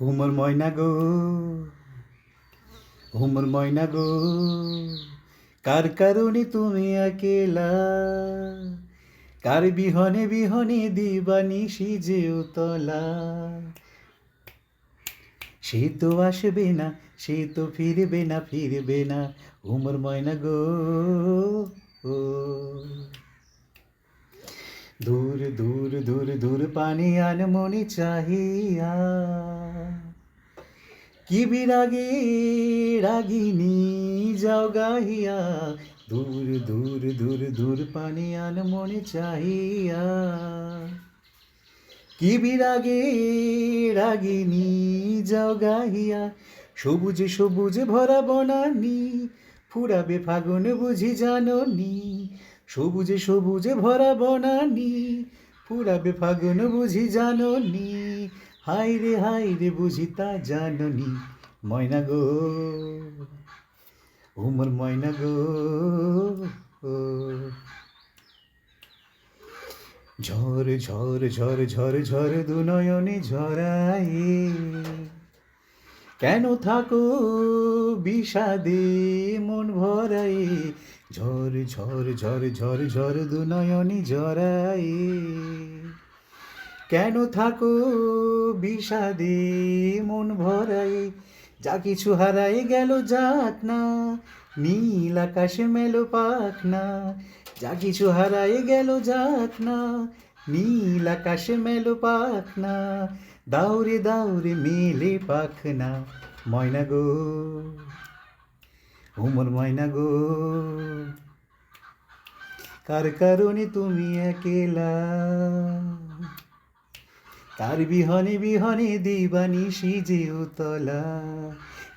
উমর ময়না গো, উমর ময়না গো, কার কারণে তুমি একেলা, কার বিহনে বিহনে দিবানিশি যে উতলা। সে তো আসবে না, সে তো ফিরবে না, ফিরবে না, উমর ময়না গো। ও দূর দূর দূর দূর পানি আনমনি চাহিয়া, কি বিরাগে রাগিনী যাও গাহিয়া, দূর দূর দূর দূর পানি আনমনি চাহিয়া, কি বিরাগে রাগিনী যাও গাহিয়া। সবুজে সবুজে ভরা বনানি, ফুরাবে ফাগুন বুঝি জাননি। সবুজে সবুজে ভরা বনানি, ফুরাবে ফাগুন বুঝি জাননি। হায় রে বুঝি তা জাননি। ময়না গো, উমর ময়না গো। ঝড় ঝড় ঝড় ঝড় ঝড় দু নয়নে ঝরায়ে, কেন থাকো বিষাদে মন ভরায়ে। ঝড় ঝড় ঝড় ঝড় ঝড় দু নয়নে ঝরায়ে, কেন থাকো বিষাদে মন ভরায়ে। যা কিছু হারায়ে গেল যাক না, নীল আকাশে মেলো পাখ না। যা কিছু হারায়ে গেল যাক না, নীল আকাশে মেলো পাখ না। দাউরে মেলে পাখ না। ময়না গো, উমর ময়না গো, কার কারণে তুমি একেলা, কার বিহনে বিহনে দিবানিশি যে উতলা।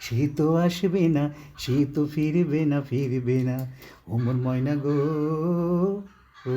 সে তো আসবে না, সে তো ফিরবে না, ফিরবে না, উমর ময়না গো। ও